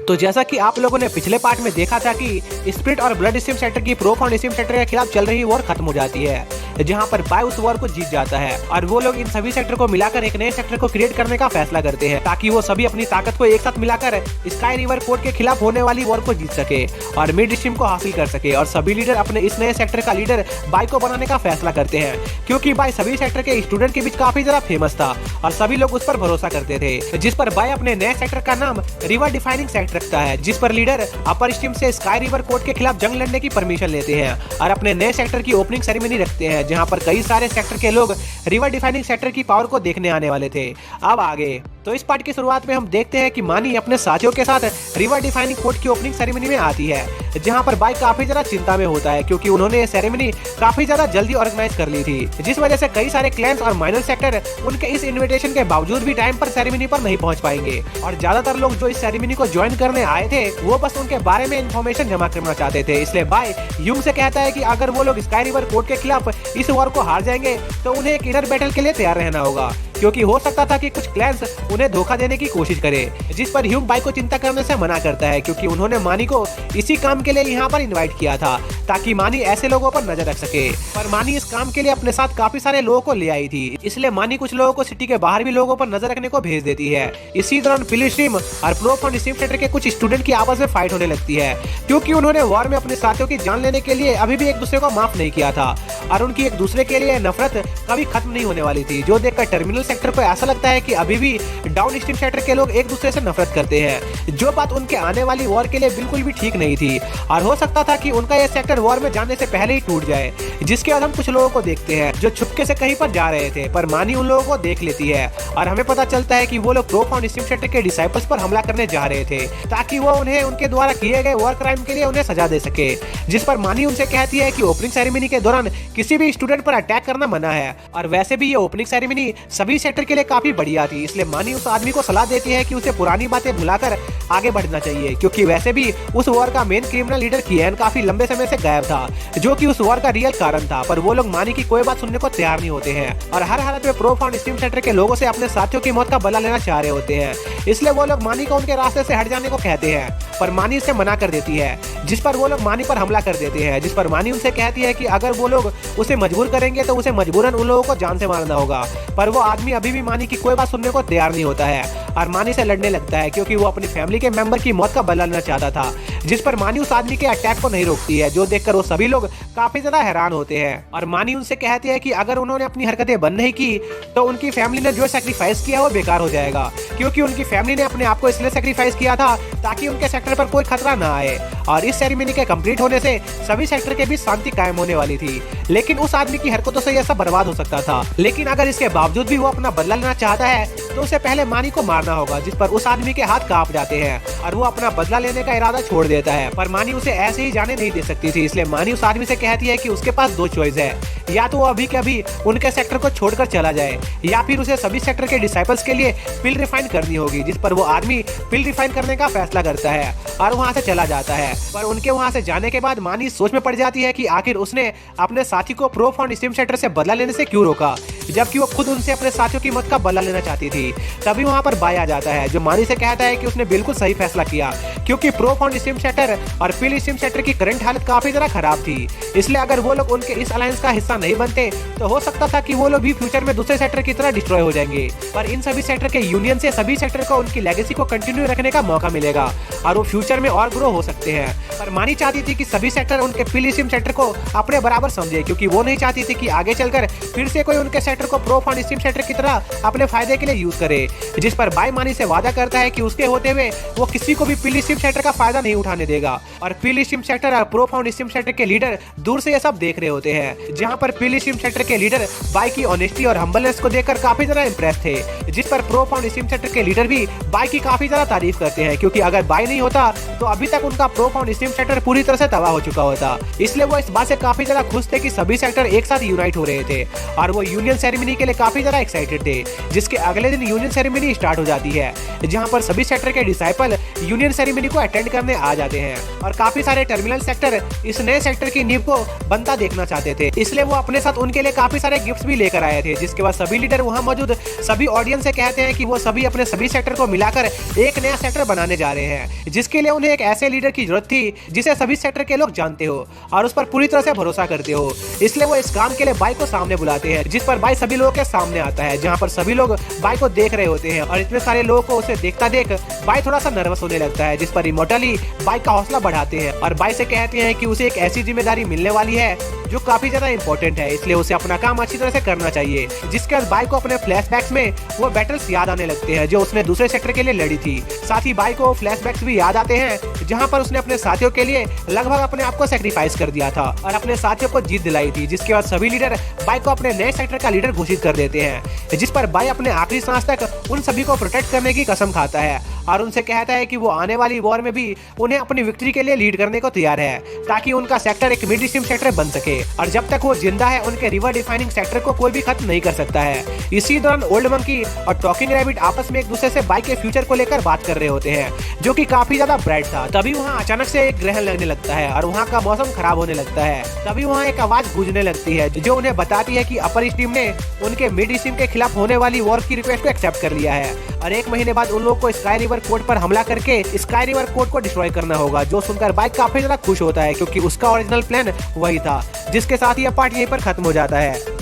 तो जैसा कि आप लोगों ने पिछले पार्ट में देखा था कि स्प्लिट और ब्लड स्ट्रीम सेक्टर की प्रो फाउंड स्ट्रीम सेक्टर के खिलाफ चल रही वॉर खत्म हो जाती है, जहां पर बाय उस वॉर को जीत जाता है और वो लोग इन सभी सेक्टर को मिलाकर एक नए सेक्टर को क्रिएट करने का फैसला करते हैं ताकि वो सभी अपनी ताकत को एक साथ मिलाकर स्काई रिवर कोड के खिलाफ होने वाली वॉर को जीत सके और मिड स्ट्रीम को हासिल कर सके। और सभी लीडर अपने इस नए सेक्टर का लीडर बाय को बनाने का फैसला करते हैं, क्योंकि बाय सभी सेक्टर के स्टूडेंट के बीच काफी ज्यादा फेमस था और सभी लोग उस पर भरोसा करते थे। जिस पर बाय अपने नए सेक्टर का नाम रिवर डिफाइनिंग सेक्टर रखता है, जिस पर लीडर अपर स्ट्रीम से स्काई रिवर कोड के खिलाफ जंग लड़ने की परमिशन लेते हैं और अपने नए सेक्टर की ओपनिंग सेरेमनी रखते हैं, जहां पर कई सारे सेक्टर के लोग रिवर डिफाइनिंग सेक्टर की पावर को देखने आने वाले थे। अब आगे तो इस पार्ट की शुरुआत में हम देखते हैं कि मानी अपने साथियों के साथ रिवर डिफाइनिंग कोड की ओपनिंग सेरेमनी में आती है, जहां पर बाय काफी ज्यादा चिंता में होता है क्योंकि उन्होंने ये सेरेमनी काफी ज्यादा जल्दी ऑर्गेनाइज कर ली थी, जिस वजह से कई सारे क्लैंस और माइनर सेक्टर उनके इस इन्विटेशन के बावजूद भी टाइम पर सेरेमनी पर नहीं पहुंच पाएंगे और ज्यादातर लोग जो इस सेरेमनी को ज्वाइन करने आए थे वो बस उनके बारे में इन्फॉर्मेशन जमा करना चाहते थे। इसलिए बाय यूंग से कहता है कि अगर वो लोग स्काई रिवर कोड के खिलाफ इस वॉर को हार जाएंगे तो उन्हें एक इनर बैटल के लिए तैयार रहना होगा, क्योंकि हो सकता था कि कुछ क्लैंस उन्हें धोखा देने की कोशिश करे। जिस पर ह्यूग बाय को चिंता करने से मना करता है क्योंकि उन्होंने मानी को इसी काम के लिए यहाँ पर इनवाइट किया था ताकि मानी ऐसे लोगों पर नजर रख सके। पर मानी इस काम के लिए अपने साथ काफी सारे लोगों को ले आई थी, इसलिए मानी कुछ लोगों को सिटी के बाहर भी लोगों पर नजर रखने को भेज देती है। इसी दौरान पिली स्ट्रीम और प्रो फाउंड स्ट्रीम सेक्टर के कुछ स्टूडेंट की आपस में फाइट होने लगती है, क्योंकि उन्होंने वॉर में अपने साथियों की जान लेने के लिए अभी भी एक दूसरे को माफ नहीं किया था और उनकी एक दूसरे के लिए नफरत कभी खत्म नहीं होने वाली थी, जो देखकर टर्मिनल सेक्टर को ऐसा लगता है कि अभी भी डाउन स्ट्रीम सेक्टर के लोग एक दूसरे से नफरत करते हैं, जो बात उनके आने वाली वॉर के लिए बिल्कुल भी ठीक नहीं थी और हो सकता था कि उनका यह सेक्टर वॉर में जाने से पहले ही टूट जाए। जिसके बाद हम कुछ लोगों को देखते हैं जो छुपके से कहीं पर जा रहे थे, पर मानी उन लोगों को देख लेती है और हमें पता चलता है कि वो लोग प्रो फाउंड स्ट्रीम सेक्टर के डिसाइपल्स पर हमला करने जा रहे थे ताकि वो उन्हें उनके द्वारा किए गए वॉर क्राइम के लिए उन्हें सजा दे सके। जिस पर मानी उनसे कहती है कि ओपनिंग सेरेमनी के दौरान किसी भी स्टूडेंट पर अटैक करना मना है और वैसे भी ये ओपनिंग सेरेमनी सभी सेक्टर के लिए काफी बढ़िया थी, इसलिए मानी उस आदमी को सलाह देती है कि उसे पुरानी बातें भुलाकर आगे बढ़ना चाहिए, क्योंकि वैसे भी उस वॉर का मेन क्रिमिनल लीडर कियान काफी लंबे समय से गायब था, जो कि उस वॉर का रियल कारण था। पर वो लोग मानी की कोई बात सुनने को तैयार नहीं होते हैं और हर हालत में प्रो फाउंड स्ट्रीम सेक्टर के लोगों से अपने साथियों की मौत का बदला लेना चाह रहे होते हैं, इसलिए वो लोग मानी को उनके रास्ते से हट जाने को कहते हैं, पर मानी इसे मना कर देती है। जिस पर वो लोग मानी पर हमला कर देते हैं, जिस पर मानी उनसे कहती है कि अगर वो लोग उसे मजबूर करेंगे तो उसे मजबूरन उन लोगों को जान से मारना होगा। पर वो आदमी अभी भी मानी की कोई बात सुनने को तैयार नहीं होता है और मानी से लड़ने लगता है, क्योंकि वो अपनी फैमिली के मेंबर की मौत का बदला लेना चाहता था। जिस पर मानी उस आदमी के अटैक को नहीं रोकती है, जो देखकर वो सभी लोग काफी ज्यादा हैरान होते हैं और मानी उनसे कहती है कि अगर उन्होंने अपनी हरकतें बंद नहीं की तो उनकी फैमिली ने जो सैक्रिफाइस किया वो बेकार हो जाएगा, क्योंकि उनकी फैमिली ने अपने आप को इसलिए सैक्रिफाइस किया था ताकि उनके सेक्टर पर कोई खतरा ना आए। और इस सेरेमनी के कंप्लीट होने से सभी सेक्टर के बीच शांति कायम होने वाली थी, लेकिन उस आदमी की हरकतों से यह सब बर्बाद हो सकता था। लेकिन अगर इसके बावजूद भी वो अपना बदला लेना चाहता है तो उसे पहले मानी को मारना होगा, जिस पर उस आदमी के हाथ कांप जाते हैं और वो अपना बदला लेने का इरादा छोड़ देता है। पर मानी उसे ऐसे ही जाने नहीं दे सकती थी, इसलिए मानी उस आदमी से कहती है कि उसके पास दो चॉइस है, या तो वो अभी के अभी उनके सेक्टर को छोड़कर चला जाए या फिर उसे सभी सेक्टर के डिसाइपल्स के लिए पिल रिफाइन करनी होगी। जिस पर वो आदमी पिल रिफाइन करने का फैसला करता है और वहां से चला जाता है। पर उनके वहां से जाने के बाद मानी सोच में पड़ जाती है कि आखिर उसने अपने साथी को प्रो फाउंड स्ट्रीम सेक्टर से बदला लेने से क्यों रोका, जबकि वो खुद उनसे अपने साथियों की मौत का बदला लेना चाहती थी। तभी वहां पर बाय आ जाता है, जो मानी से कहता है कि उसने बिल्कुल सही फैसला किया, क्योंकि प्रो फाउंड स्ट्रीम सेक्टर और पिल स्ट्रीम सेक्टर की करंट हालत काफी ज्यादा खराब थी, इसलिए अगर वो लोग उनके इस अलायंस का हिस्सा नहीं बनते तो हो सकता था कि वो लोग भी फ्यूचर में दूसरे सेक्टर की तरह डिस्ट्रॉय हो जाएंगे। पर इन सभी सेक्टर के यूनियन से सभी सेक्टर को उनकी लेगेसी को कंटिन्यू रखने का मौका मिलेगा और वो फ्यूचर में और ग्रो हो सकते हैं। पर मानी चाहती थी कि सभी सेक्टर उनके पिल स्ट्रीम सेक्टर को अपने बराबर समझे, क्योंकि वो नहीं चाहती थी कि आगे चलकर फिर से कोई उनके सेक्टर को प्रो फाउंड स्ट्रीम सेक्टर की तरह अपने फायदे के लिए यूज करे। जिस पर बाय मानी से वादा करता है कि उसके होते हुए वो किसी को भी पिल स्ट्रीम सेक्टर का फायदा नहीं उठाने देगा। और पिल स्ट्रीम सेक्टर और प्रो फाउंड स्ट्रीम सेक्टर के लीडर दूर से ये सब देख रहे होते हैं, जहां पर पिल स्ट्रीम सेक्टर के लीडर बाय की ऑनेस्टी और हम्बलनेस को देखकर काफी ज्यादा इंप्रेस थे, जिस पर प्रो फाउंड स्ट्रीम सेक्टर के लीडर भी बाय की काफी ज्यादा तारीफ करते हैं, क्योंकि अगर बाय नहीं होता तो अभी तक उनका प्रो फाउंड स्ट्रीम सेक्टर पूरी तरह से तबाह हो चुका होता। इसलिए वो इस बात से काफी ज्यादा खुश थे कि सभी सेक्टर एक साथ यूनाइट हो रहे थे और वो यूनियन सेरेमनी के लिए काफी ज्यादा एक्साइटेड थे। जिसके अगले दिन यूनियन सेरेमनी स्टार्ट हो जाती है, जहां पर सभी सेक्टर के डिसाइपल यूनियन सेरेमनी को अटेंड करने आ जाते हैं और काफी सारे टर्मिनल सेक्टर इस नए सेक्टर की नींव को बनता देखना चाहते थे, इसलिए वो अपने साथ उनके लिए काफी सारे गिफ्ट्स भी लेकर आए थे। जिसके बाद सभी लीडर वहाँ मौजूद सभी ऑडियंस से कहते हैं कि वो सभी अपने सभी सेक्टर को मिलाकर एक नया सेक्टर बनाने जा रहे हैं, जिसके लिए उन्हें एक ऐसे लीडर की जरूरत थी जिसे सभी सेक्टर के लोग जानते हो और उस पर पूरी तरह से भरोसा करते हो। इसलिए वो इस काम के लिए बाई को सामने बुलाते हैं, जिस पर बाई सभी लोगों के सामने आता है, जहाँ पर सभी लोग बाई को देख रहे होते हैं और इतने सारे लोगों को उसे देखता देख बाई थोड़ा सा नर्वस होने लगता है, जिस पर इमोर्टली बाई का हौसला बढ़ाते हैं और बाई से कहते हैं कि उसे एक ऐसी जिम्मेदारी मिलने वाली है जो काफी ज्यादा इंपॉर्टेंट है, इसलिए उसे अपना काम अच्छी तरह से करना चाहिए। जिसके बाद बाई को अपने फ्लैशबैक्स में वो बैटल्स याद आने लगते हैं जो उसने दूसरे सेक्टर के लिए लड़ी थी। साथ ही बाई को फ्लैशबैक्स भी याद आते हैं जहां पर उसने अपने साथियों के लिए लगभग अपने आप को सेक्रीफाइस कर दिया था और अपने साथियों को जीत दिलाई थी। जिसके बाद सभी लीडर बाई को अपने नए सेक्टर का लीडर घोषित कर देते हैं, जिस पर बाई अपने आखिरी सांस तक उन सभी को प्रोटेक्ट करने की कसम खाता है और उनसे कहता है कि वो आने वाली वॉर में भी उन्हें अपनी विक्ट्री के लिए लीड करने को तैयार है, ताकि उनका सेक्टर एक मिड स्ट्रीम सेक्टर बन सके और जब तक वो जिंदा है उनके रिवर डिफाइनिंग सेक्टर को कोई भी खत्म नहीं कर सकता है। इसी दौरान ओल्ड मंकी और टॉकिंग रैबिट आपस में एक दूसरे से बाई के फ्यूचर को लेकर बात कर रहे होते हैं, जो कि काफी ज्यादा ब्राइट था। तभी वहाँ अचानक से एक ग्रहण लगने लगता है और वहाँ का मौसम खराब होने लगता है। तभी वहाँ एक आवाज गूंजने लगती है जो उन्हें बताती है कि अपर स्ट्रीम ने उनके मिड स्ट्रीम के खिलाफ होने वाली वॉर की रिक्वेस्ट को एक्सेप्ट कर लिया है और 1 महीने बाद उन लोगों को स्काई रिवर कोर्ट पर हमला करके स्काई रिवर कोर्ट को डिस्ट्रॉय करना होगा। जो सुनकर बाई काफी ज्यादा खुश होता है क्योंकि उसका ओरिजिनल प्लान वही था। जिसके साथ ये पार्ट यहीं पर खत्म हो जाता है।